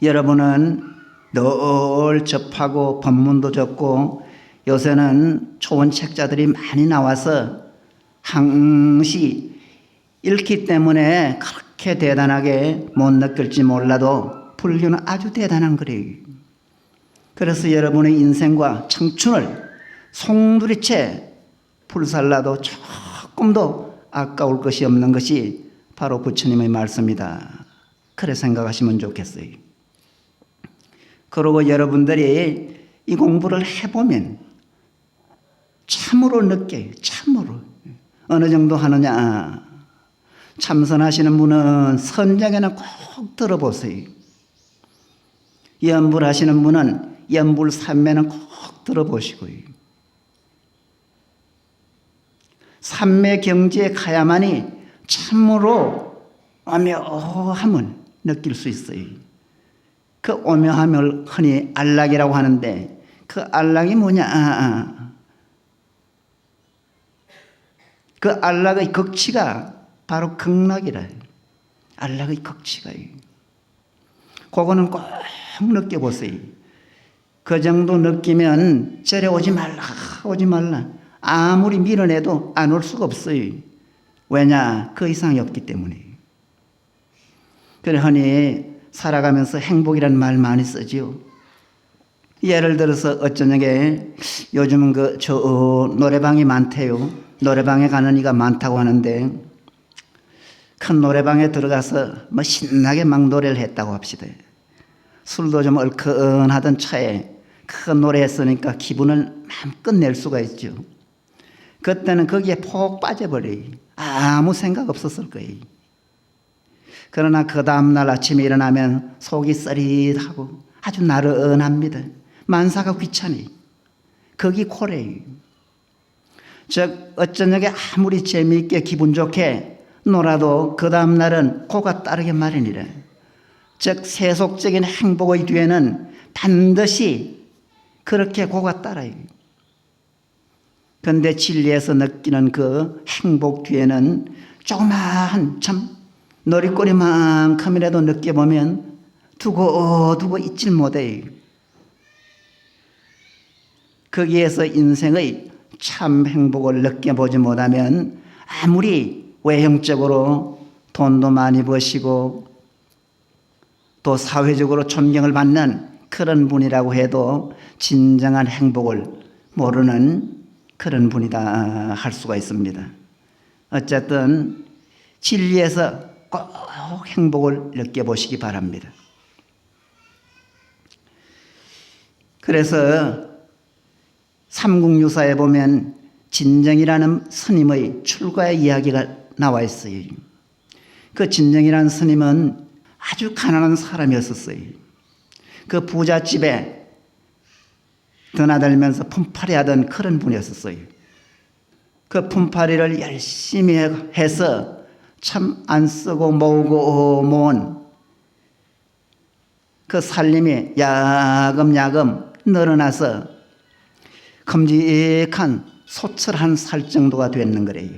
여러분은 늘 접하고 법문도 적고 요새는 좋은 책자들이 많이 나와서 항시 읽기 때문에 그렇게 대단하게 못 느낄지 몰라도 불교는 아주 대단한 거래요. 그래서 여러분의 인생과 청춘을 송두리째 불살라도 조금도 아까울 것이 없는 것이 바로 부처님의 말씀이다. 그래 생각하시면 좋겠어요. 그리고 여러분들이 이 공부를 해보면 참으로 느껴요. 참으로. 어느 정도 하느냐. 참선하시는 분은 선장에는 꼭 들어보세요. 연불하시는 분은 연불삼매는 꼭 들어보시고요. 삼매 경지에 가야만이 참으로 오묘함을 느낄 수 있어요. 그 오묘함을 흔히 안락이라고 하는데 그 안락이 뭐냐? 그 안락의 극치가 바로 극락이라. 안락의 극치가. 그거는 꼭 느껴보세요. 그 정도 느끼면 절에 오지 말라, 오지 말라. 아무리 밀어내도 안 올 수가 없어요. 왜냐? 그 이상이 없기 때문에. 그래 흔히 살아가면서 행복이라는 말 많이 쓰지요. 예를 들어서 어쩌냐게 요즘은 노래방이 많대요. 노래방에 가는 이가 많다고 하는데 큰 노래방에 들어가서 신나게 막 노래를 했다고 합시다. 술도 좀 얼큰하던 차에 큰 노래 했으니까 기분을 마음껏 낼 수가 있죠. 그때는 거기에 폭 빠져버려요. 아무 생각 없었을 거예요. 그러나 그 다음날 아침에 일어나면 속이 쓰릿하고 아주 나른합니다. 만사가 귀찮아요. 거기 고래요. 즉 어쩌냐게 아무리 재미있게 기분 좋게 놀아도 그 다음날은 고가 따르게 마련이래. 즉 세속적인 행복의 뒤에는 반드시 그렇게 고가 따라요. 그런데 진리에서 느끼는 그 행복 뒤에는 조그마한 참 놀이거리만큼이라도 느껴보면 두고 잊질 못해요. 거기에서 인생의 참 행복을 느껴보지 못하면 아무리 외형적으로 돈도 많이 버시고 또 사회적으로 존경을 받는 그런 분이라고 해도 진정한 행복을 모르는 그런 분이다 할 수가 있습니다. 어쨌든 진리에서 꼭 행복을 느껴보시기 바랍니다. 그래서 삼국유사에 보면 진정이라는 스님의 출가의 이야기가 나와 있어요. 그 진정이라는 스님은 아주 가난한 사람이었었어요. 그 부잣집에 드나들면서 품팔이 하던 그런 분이었었어요. 그 품팔이를 열심히 해서 참 안 쓰고 모으고 모은 그 살림이 야금야금 늘어나서 큼직한 소철 한 살 정도가 됐는 거래요.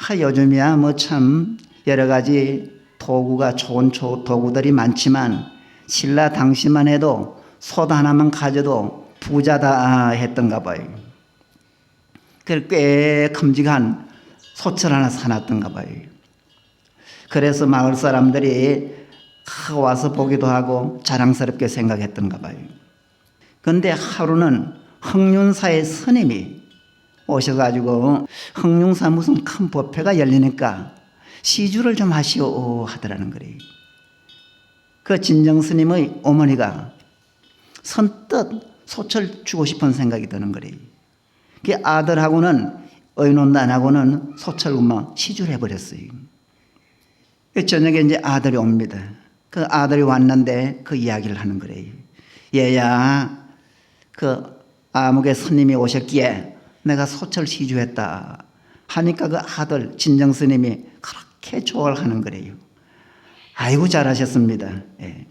요즘이야 참 여러 가지 도구가 좋은 도구들이 많지만 신라 당시만 해도 솥 하나만 가져도 부자다 했던가 봐요. 꽤 큼직한 소철 하나 사놨던가 봐요. 그래서 마을 사람들이 와서 보기도 하고 자랑스럽게 생각했던가 봐요. 그런데 하루는 흥륜사의 스님이 오셔가지고 흥륜사 무슨 큰 법회가 열리니까 시주를 좀 하시오 하더라는 거래요. 그 진정 스님의 어머니가 선뜻 소철 주고 싶은 생각이 드는 거래요. 그 아들하고는 의논도 안 하고는 소철구만 시주를 해버렸어요. 저녁에 이제 아들이 옵니다. 그 아들이 왔는데 그 이야기를 하는 거래요. 얘야, 그 아무개 스님이 오셨기에 내가 소철 시주했다 하니까 그 아들 진정 스님이 그렇게 좋아를 하는 거래요. 아이고 잘하셨습니다. 예.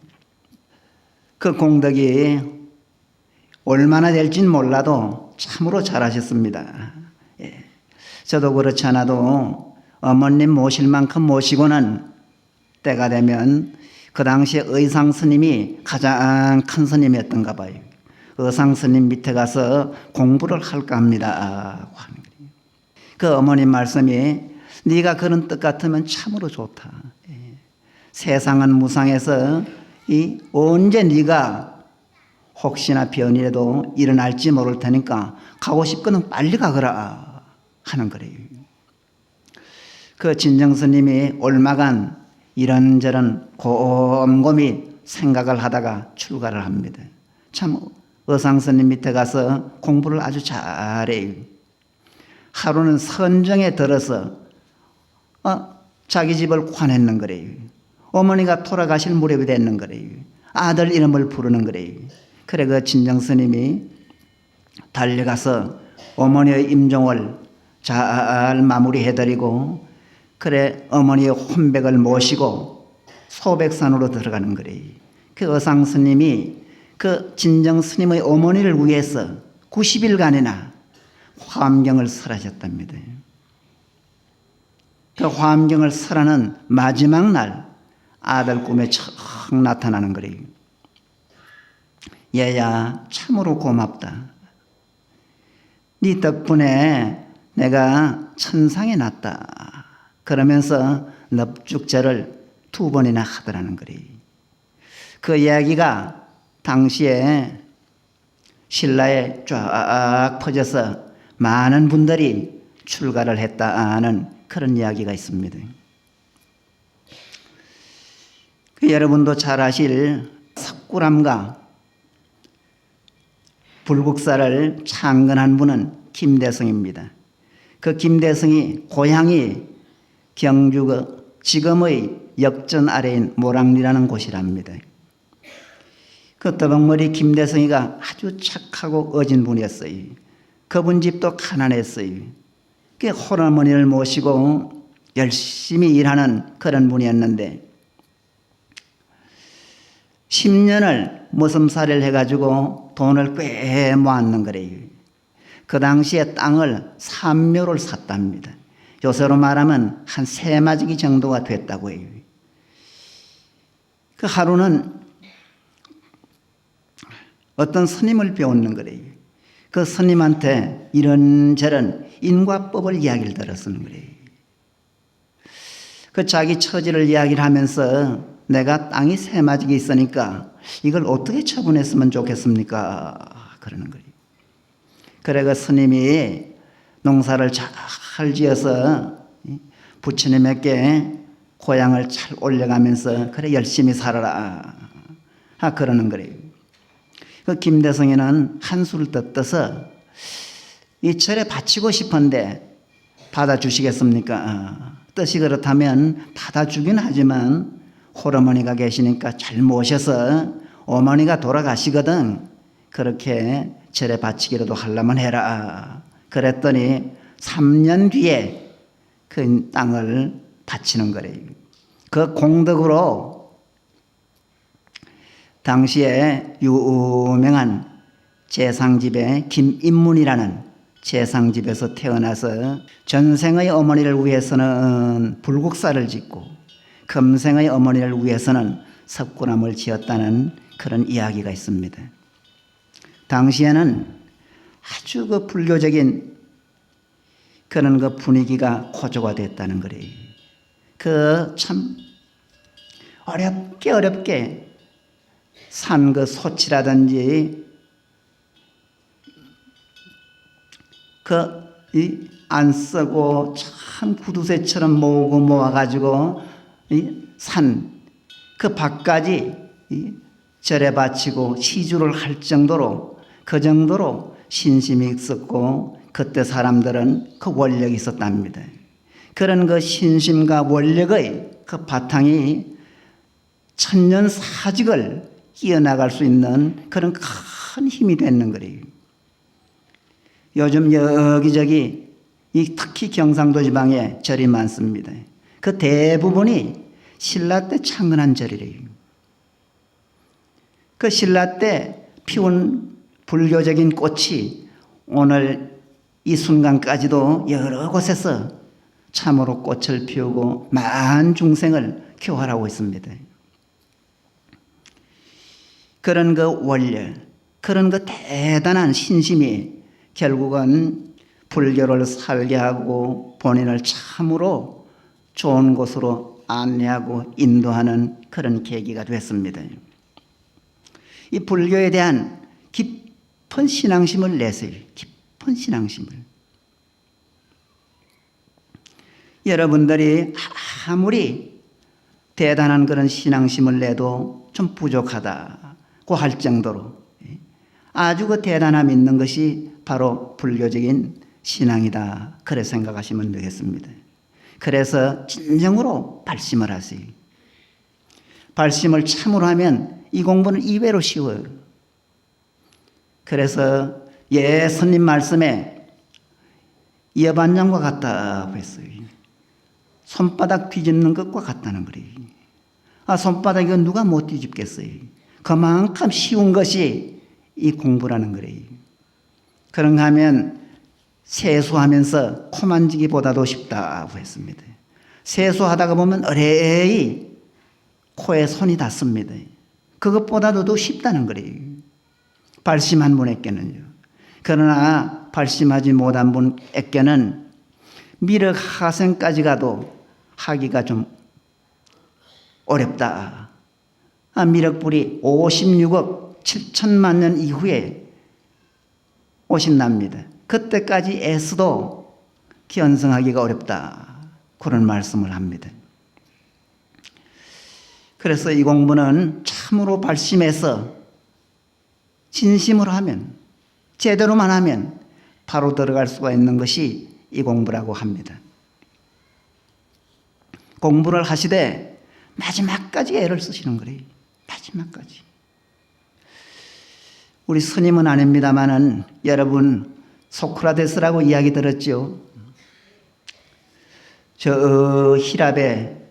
그 공덕이 얼마나 될진 몰라도 참으로 잘하셨습니다. 예. 저도 그렇지 않아도 어머님 모실 만큼 모시고는 때가 되면 그 당시에 의상 스님이 가장 큰 스님이었던가 봐요. 의상 스님 밑에 가서 공부를 할까 합니다 하는 거예요. 그 어머님 말씀이 네가 그런 뜻 같으면 참으로 좋다. 세상은 무상해서 언제 네가 혹시나 변이라도 일어날지 모를 테니까 가고 싶거든 빨리 가거라 하는 거래요. 그 진정스님이 얼마간 이런저런 곰곰이 생각을 하다가 출가를 합니다. 참 의상스님 밑에 가서 공부를 아주 잘해요. 하루는 선정에 들어서 자기 집을 관했는 거래요. 어머니가 돌아가실 무렵이 됐는 거래요. 아들 이름을 부르는 거래요. 그래 그 진정스님이 달려가서 어머니의 임종을 잘 마무리해드리고 그래 어머니의 혼백을 모시고 소백산으로 들어가는 거래요. 그 의상스님이 그 진정스님의 어머니를 위해서 90일간이나 화엄경을 설하셨답니다. 그 화엄경을 설하는 마지막 날 아들 꿈에 척 나타나는 거래요. 얘야 참으로 고맙다. 네 덕분에 내가 천상에 났다. 그러면서 넙죽절을 2번이나 하더라는 거래요. 그 이야기가 당시에 신라에 쫙 퍼져서 많은 분들이 출가를 했다는 그런 이야기가 있습니다. 여러분도 잘 아실 석굴암과 불국사를 창건한 분은 김대성입니다. 그 김대성이 고향이 경주 지금의 역전 아래인 모랑리라는 곳이랍니다. 그 더벅머리 김대성이가 아주 착하고 어진 분이었어요. 그분 집도 가난했어요. 그 홀어머니를 모시고 열심히 일하는 그런 분이었는데 10년을 머슴살이를 해가지고 돈을 꽤 모았는 거래요. 그 당시에 땅을 3묘를 샀답니다. 요새로 말하면 한 3마지기 정도가 됐다고 해요. 그 하루는 어떤 스님을 배우는 거래요. 그 스님한테 이런저런 인과법을 이야기를 들었는 거래요. 그 자기 처지를 이야기를 하면서 내가 땅이 3마지기 있으니까 이걸 어떻게 처분했으면 좋겠습니까? 그러는 거예요. 그래 그 스님이 농사를 잘 지어서 부처님에게 고향을 잘 올려가면서 그래 열심히 살아라 그러는 거예요. 그 김대성이는 한수를 떠서 이 절에 바치고 싶은데 받아주시겠습니까? 뜻이 그렇다면 받아주긴 하지만 홀어머니가 계시니까 잘 모셔서 어머니가 돌아가시거든 그렇게 절에 바치기라도 하려면 해라. 그랬더니 3년 뒤에 그 땅을 바치는 거래요. 그 공덕으로 당시에 유명한 재상집의 김인문이라는 재상집에서 태어나서 전생의 어머니를 위해서는 불국사를 짓고 금생의 어머니를 위해서는 석굴암을 지었다는 그런 이야기가 있습니다. 당시에는 아주 그 불교적인 그런 그 분위기가 고조가 됐다는 거래요. 그 참 어렵게 산 그 소치라든지 그 안 쓰고 참 구두쇠처럼 모으고 모아가지고 산 그 밭까지 절에 바치고 시주를 할 정도로 그 정도로 신심이 있었고 그때 사람들은 그 원력이 있었답니다. 그런 그 신심과 원력의 그 바탕이 천년사직을 이어나갈 수 있는 그런 큰 힘이 되는 거예요. 요즘 여기저기 특히 경상도 지방에 절이 많습니다. 그 대부분이 신라 때 창건한 절이래요. 그 신라 때 피운 불교적인 꽃이 오늘 이 순간까지도 여러 곳에서 참으로 꽃을 피우고 많은 중생을 교화하고 있습니다. 그런 그 원력, 그런 그 대단한 신심이 결국은 불교를 살게 하고 본인을 참으로 좋은 곳으로 안내하고 인도하는 그런 계기가 됐습니다. 이 불교에 대한 깊은 신앙심을 내세요. 깊은 신앙심을. 여러분들이 아무리 대단한 그런 신앙심을 내도 좀 부족하다고 할 정도로 아주 그 대단함이 있는 것이 바로 불교적인 신앙이다. 그래 생각하시면 되겠습니다. 그래서 진정으로 발심을 하세요. 발심을 참으로 하면 이 공부는 이외로 쉬워요. 그래서 예수님 말씀에 여반장과 같다고 했어요. 손바닥 뒤집는 것과 같다는 거예요. 손바닥 이거 누가 못 뒤집겠어요. 그만큼 쉬운 것이 이 공부라는 거예요. 그런가 하면 세수하면서 코 만지기보다도 쉽다고 했습니다. 세수하다가 보면 어레이 코에 손이 닿습니다. 그것보다도 더 쉽다는 거예요. 발심한 분에게는요. 그러나 발심하지 못한 분에게는 미륵 하생까지 가도 하기가 좀 어렵다. 미륵불이 56억 7천만 년 이후에 오신답니다. 그때까지 애써도 견성하기가 어렵다. 그런 말씀을 합니다. 그래서 이 공부는 참으로 발심해서 진심으로 하면, 제대로만 하면 바로 들어갈 수가 있는 것이 이 공부라고 합니다. 공부를 하시되 마지막까지 애를 쓰시는 거예요. 마지막까지. 우리 스님은 아닙니다마는 여러분 소크라테스라고 이야기 들었죠. 저 히랍의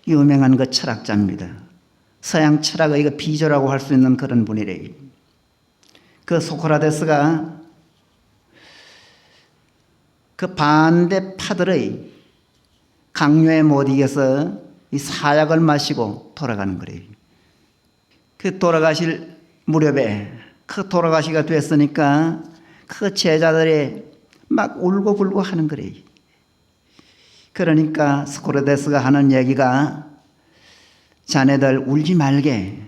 유명한 그 철학자입니다. 서양 철학의 이거 비조라고 할 수 있는 그런 분이래요. 그 소크라테스가 그 반대파들의 강요에 못 이겨서 이 사약을 마시고 돌아가는 거래요. 그 돌아가실 무렵에 그 돌아가시가 됐으니까 그 제자들이 막 울고불고 하는 거래요. 그러니까 소크라테스가 하는 얘기가 자네들 울지 말게.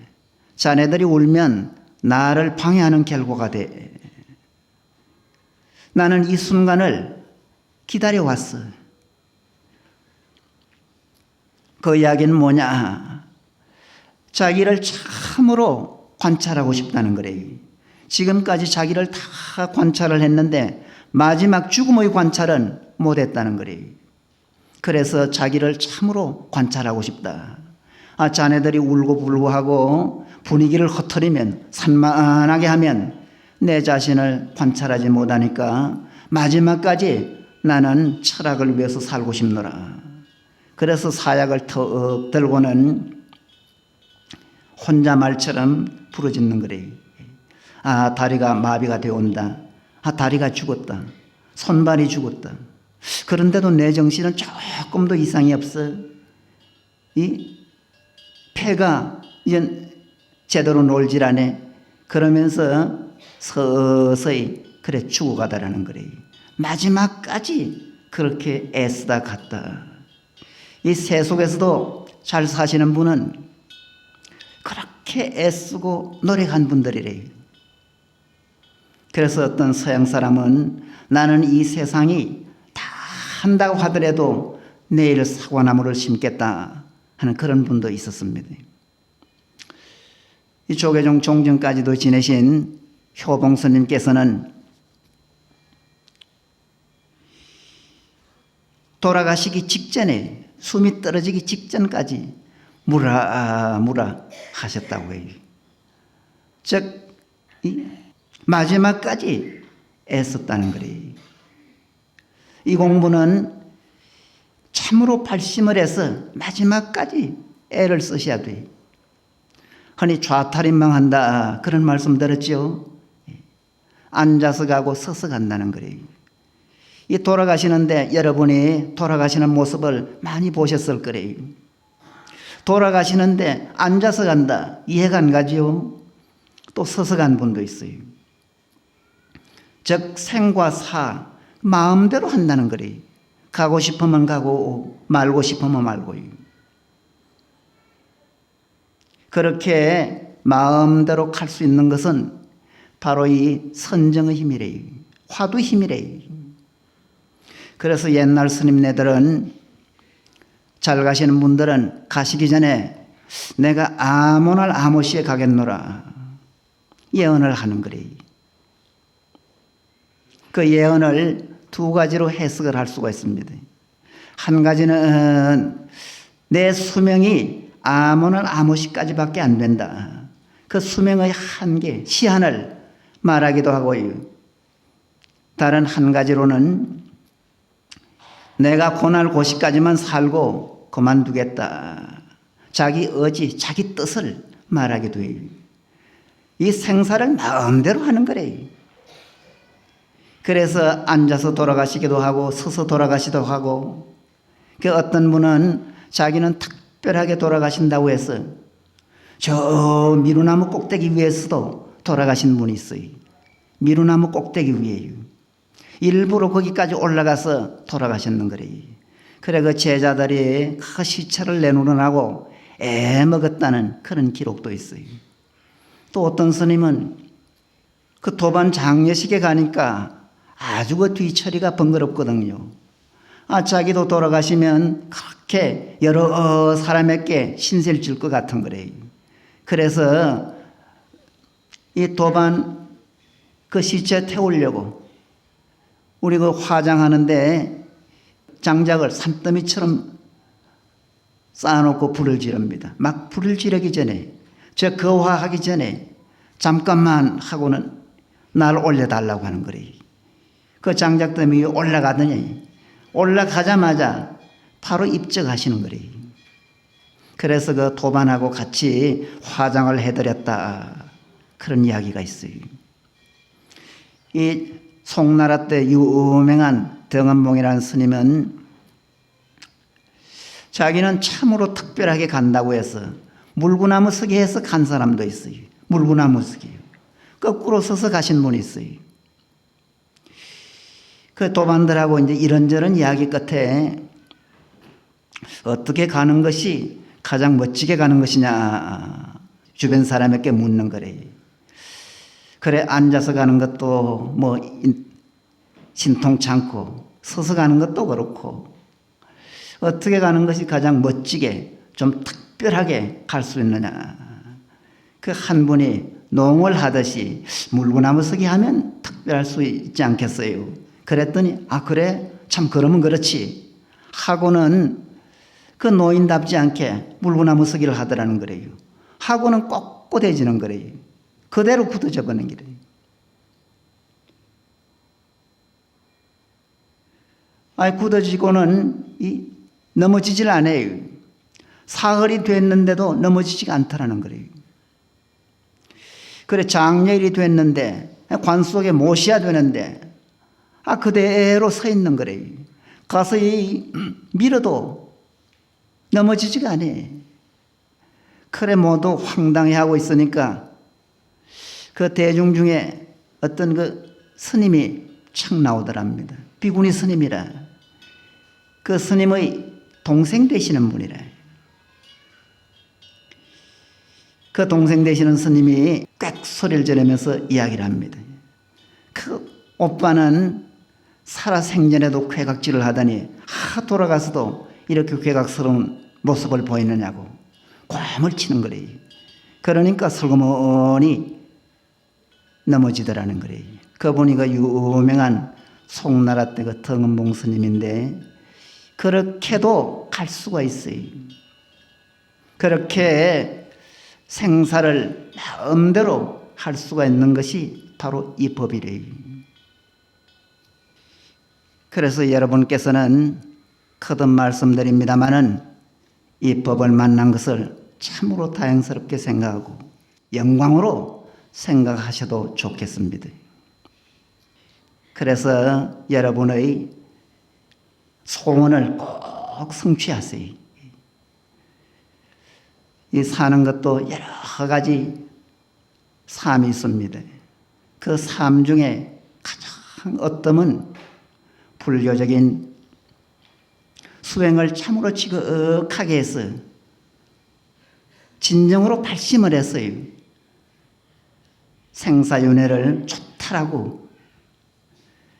자네들이 울면 나를 방해하는 결과가 돼. 나는 이 순간을 기다려왔어. 그 이야기는 뭐냐? 자기를 참으로 관찰하고 싶다는 거래요. 지금까지 자기를 다 관찰을 했는데 마지막 죽음의 관찰은 못했다는 거래요. 그래서 자기를 참으로 관찰하고 싶다. 자네들이 울고불고 하고 분위기를 흩트리면 산만하게 하면 내 자신을 관찰하지 못하니까 마지막까지 나는 철학을 위해서 살고 싶노라. 그래서 사약을 턱 들고는 혼자 말처럼 부르짖는 거래요. 다리가 마비가 되어온다. 다리가 죽었다. 손발이 죽었다. 그런데도 내 정신은 조금도 이상이 없어. 이 폐가 이제 제대로 놀질 않네. 그러면서 서서히 그래 죽어가다라는 거래요. 마지막까지 그렇게 애쓰다 갔다. 이 새 속에서도 잘 사시는 분은 그렇게 애쓰고 노력한 분들이래요. 그래서 어떤 서양 사람은 나는 이 세상이 다 한다고 하더라도 내일 사과나무를 심겠다 하는 그런 분도 있었습니다. 이 조계종 종정까지도 지내신 효봉 스님께서는 돌아가시기 직전에 숨이 떨어지기 직전까지 무라 하셨다고 해요. 즉 마지막까지 애썼다는 거예요. 이 공부는 참으로 발심을 해서 마지막까지 애를 쓰셔야 돼요. 흔히 좌탈인망한다 그런 말씀 들었죠. 앉아서 가고 서서 간다는 거예요. 이 돌아가시는데 여러분이 돌아가시는 모습을 많이 보셨을 거예요. 돌아가시는데 앉아서 간다. 이해가 안 가지요. 또 서서 간 분도 있어요. 즉 생과 사 마음대로 한다는 거래요. 가고 싶으면 가고 말고 싶으면 말고요. 그렇게 마음대로 갈 수 있는 것은 바로 이 선정의 힘이래요. 화두 힘이래요. 그래서 옛날 스님네들은 잘 가시는 분들은 가시기 전에 내가 아무 날 아무 시에 가겠노라 예언을 하는 거래요. 그 예언을 두 가지로 해석을 할 수가 있습니다. 한 가지는 내 수명이 아무 날 아무 시까지밖에 안 된다. 그 수명의 한계, 시한을 말하기도 하고요. 다른 한 가지로는 내가 고날 고시까지만 살고 그만두겠다. 자기 의지, 자기 뜻을 말하기도 해요. 이 생사를 마음대로 하는 거래요. 그래서 앉아서 돌아가시기도 하고 서서 돌아가시기도 하고, 그 어떤 분은 자기는 특별하게 돌아가신다고 해서 저 미루나무 꼭대기 위에서도 돌아가신 분이 있어요. 미루나무 꼭대기 위에요. 일부러 거기까지 올라가서 돌아가셨는 거래요. 그래 그 제자들이 그 시체를 내놓으라고 애먹었다는 그런 기록도 있어요. 또 어떤 스님은 그 도반 장례식에 가니까 아주 그 뒤처리가 번거롭거든요. 자기도 돌아가시면 그렇게 여러 사람에게 신세를 줄 것 같은 거래요. 그래서 이 도반 그 시체 태우려고 우리 그 화장하는데 장작을 산더미처럼 쌓아놓고 불을 지릅니다. 막 불을 지르기 전에, 저 거화하기 전에 잠깐만 하고는 날 올려달라고 하는 거래요. 그 장작더미 위에 올라가더니 올라가자마자 바로 입적하시는 거래요. 그래서 그 도반하고 같이 화장을 해드렸다. 그런 이야기가 있어요. 이 송나라 때 유명한 등엄봉이라는 스님은 자기는 참으로 특별하게 간다고 해서 물구나무 서기 해서 간 사람도 있어요. 물구나무 서기요. 거꾸로 서서 가신 분이 있어요. 그 도반들하고 이제 이런저런 이야기 끝에 어떻게 가는 것이 가장 멋지게 가는 것이냐 주변 사람에게 묻는 거래요. 그래 앉아서 가는 것도 뭐 신통찮고 서서 가는 것도 그렇고 어떻게 가는 것이 가장 멋지게 좀 특별하게 갈 수 있느냐. 그 한 분이 농을 하듯이 물구나무 서기 하면 특별할 수 있지 않겠어요. 그랬더니 그래 참 그러면 그렇지 하고는 그 노인답지 않게 물구나무 서기를 하더라는 거래요. 하고는 꼿꼿해지는 거래요. 그대로 굳어져 버리는 거래요. 굳어지고는 넘어지질 않아요. 사흘이 됐는데도 넘어지지가 않더라는 거래요. 그래 장례일이 됐는데 관 속에 모셔야 되는데 그대로 서 있는 거래요. 가서 밀어도 넘어지지가 않아. 그래 모두 황당해하고 있으니까 그 대중 중에 어떤 그 스님이 착 나오더랍니다. 비구니 스님이라. 그 스님의 동생 되시는 분이라. 그 동생 되시는 스님이 꽥 소리를 지르면서 이야기를 합니다. 그 오빠는 살아생전에도 괴각질을 하더니 돌아가서도 이렇게 괴각스러운 모습을 보이느냐고 꽐을 치는 거래요. 그러니까 슬그머니 넘어지더라는 거래요. 그분이 그 유명한 송나라 때 그 등엄봉 스님인데 그렇게도 갈 수가 있어요. 그렇게 생사를 마음대로 할 수가 있는 것이 바로 이 법이래요. 그래서 여러분께서는 거듭 말씀드립니다마는 이 법을 만난 것을 참으로 다행스럽게 생각하고 영광으로 생각하셔도 좋겠습니다. 그래서 여러분의 소원을 꼭 성취하세요. 이 사는 것도 여러 가지 삶이 있습니다. 그 삶 중에 가장 어떠면 불교적인 수행을 참으로 지극하게 해서 진정으로 발심을 했어요. 생사윤회를 초탈하고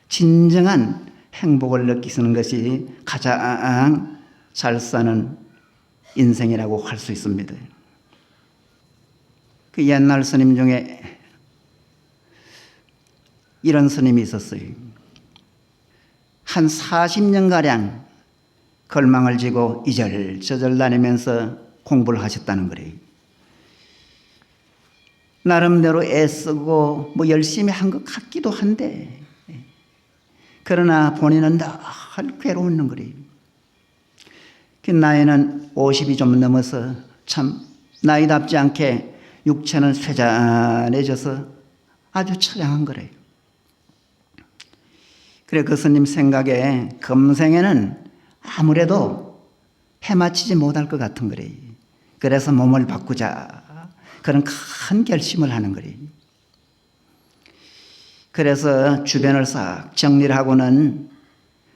진정한 행복을 느끼시는 것이 가장 잘 사는 인생이라고 할 수 있습니다. 그 옛날 스님 중에 이런 스님이 있었어요. 한 40년가량 걸망을 지고 이절저절 다니면서 공부를 하셨다는 거래요. 나름대로 애쓰고 열심히 한 것 같기도 한데 그러나 본인은 늘 괴로운 거래요. 그 나이는 50이 좀 넘어서 참 나이답지 않게 육체는 쇠잔해져서 아주 처량한 거래요. 그래 그 스님 생각에 금생에는 아무래도 해마치지 못할 것 같은 거래요. 그래서 몸을 바꾸자 그런 큰 결심을 하는 거래요. 그래서 주변을 싹 정리를 하고는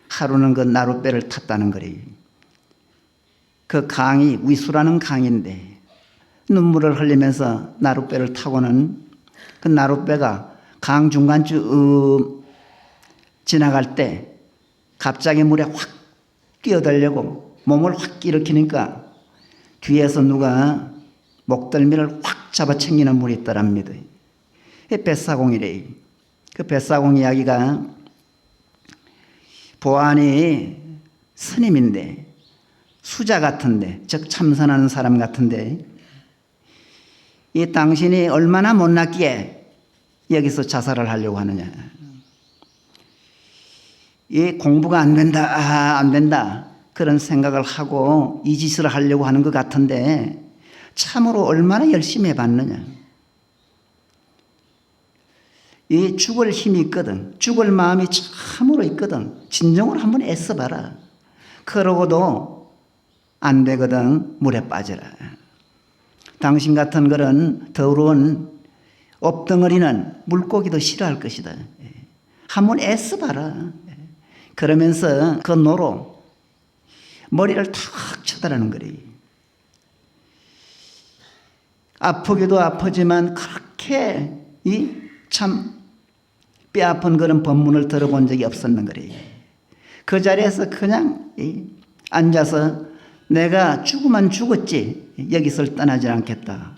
하루는 그 나룻배를 탔다는 거래요. 그 강이 위수라는 강인데 눈물을 흘리면서 나룻배를 타고는 그 나룻배가 강 중간쯤 지나갈 때 갑자기 물에 확 뛰어들려고 몸을 확 일으키니까 뒤에서 누가 목덜미를 확 잡아당기는 물이 있더랍니다. 뱃사공이래요. 그 뱃사공 이야기가 보안이 스님인데 수자 같은데 즉 참선하는 사람 같은데 이 당신이 얼마나 못났기에 여기서 자살을 하려고 하느냐. 이 공부가 안 된다 안 된다 그런 생각을 하고 이 짓을 하려고 하는 것 같은데 참으로 얼마나 열심히 해봤느냐. 이 죽을 힘이 있거든. 죽을 마음이 참으로 있거든. 진정으로 한번 애써봐라. 그러고도 안 되거든. 물에 빠져라. 당신 같은 그런 더러운 업덩어리는 물고기도 싫어할 것이다. 한번 애써봐라. 그러면서 그 노로 머리를 탁 쳐다라는 거리. 아프기도 아프지만 그렇게 참 뼈아픈 그런 법문을 들어본 적이 없었는 거래요. 그 자리에서 그냥 앉아서 내가 죽으면 죽었지 여기서 떠나지 않겠다.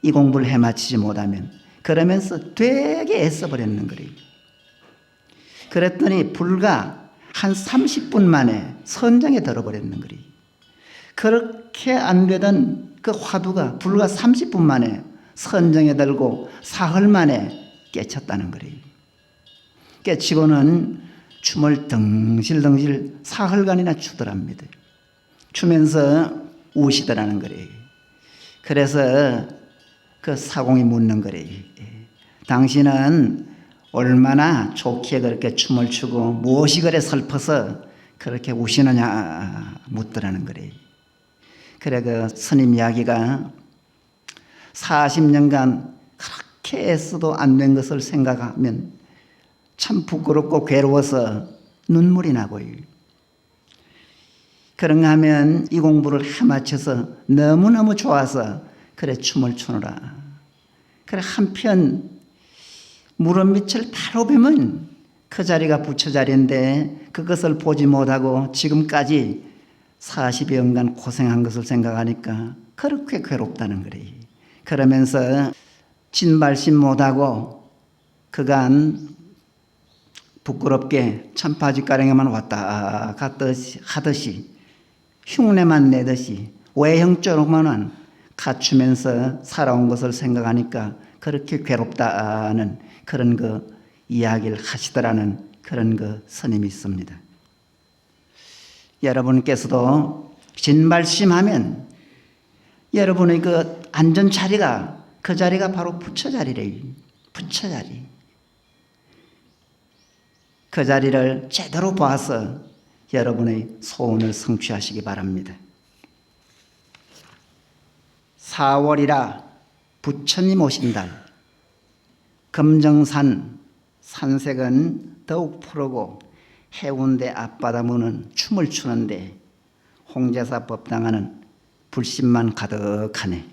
이 공부를 해마치지 못하면 그러면서 되게 애써버렸는 거래요. 그랬더니 불과 한 30분 만에 선장에 들어버렸는 거래요. 그렇게 안 되던 그 화두가 불과 30분 만에 선정에 들고 사흘 만에 깨쳤다는 거래요. 깨치고는 춤을 덩실덩실 사흘간이나 추더랍니다. 추면서 우시더라는 거래요. 그래서 그 사공이 묻는 거래요. 당신은 얼마나 좋기에 그렇게 춤을 추고 무엇이 그래 슬퍼서 그렇게 우시느냐 묻더라는 거래요. 그래 그 스님 이야기가 40년간 그렇게 애써도 안 된 것을 생각하면 참 부끄럽고 괴로워서 눈물이 나고요. 그런가 하면 이 공부를 해마쳐서 너무너무 좋아서 그래 춤을 추느라. 그래 한편 무릎 밑을 바로 보면 그 자리가 부처 자리인데 그것을 보지 못하고 지금까지 40여년간 고생한 것을 생각하니까 그렇게 괴롭다는 거래요. 그러면서 진발심 못하고 그간 부끄럽게 참 바지가랑이만 왔다 갔다 하듯이 흉내만 내듯이 외형적으로만 갖추면서 살아온 것을 생각하니까 그렇게 괴롭다는 그런 그 이야기를 하시더라는 그런 그 스님이 있습니다. 여러분께서도 진발심하면 여러분의 그 안전 자리가 그 자리가 바로 부처 자리래요. 부처 자리. 그 자리를 제대로 봐서 여러분의 소원을 성취하시기 바랍니다. 4월이라 부처님 오신 달, 금정산 산색은 더욱 푸르고 해운대 앞바다문은 춤을 추는데 홍제사 법당하는 불신만 가득하네.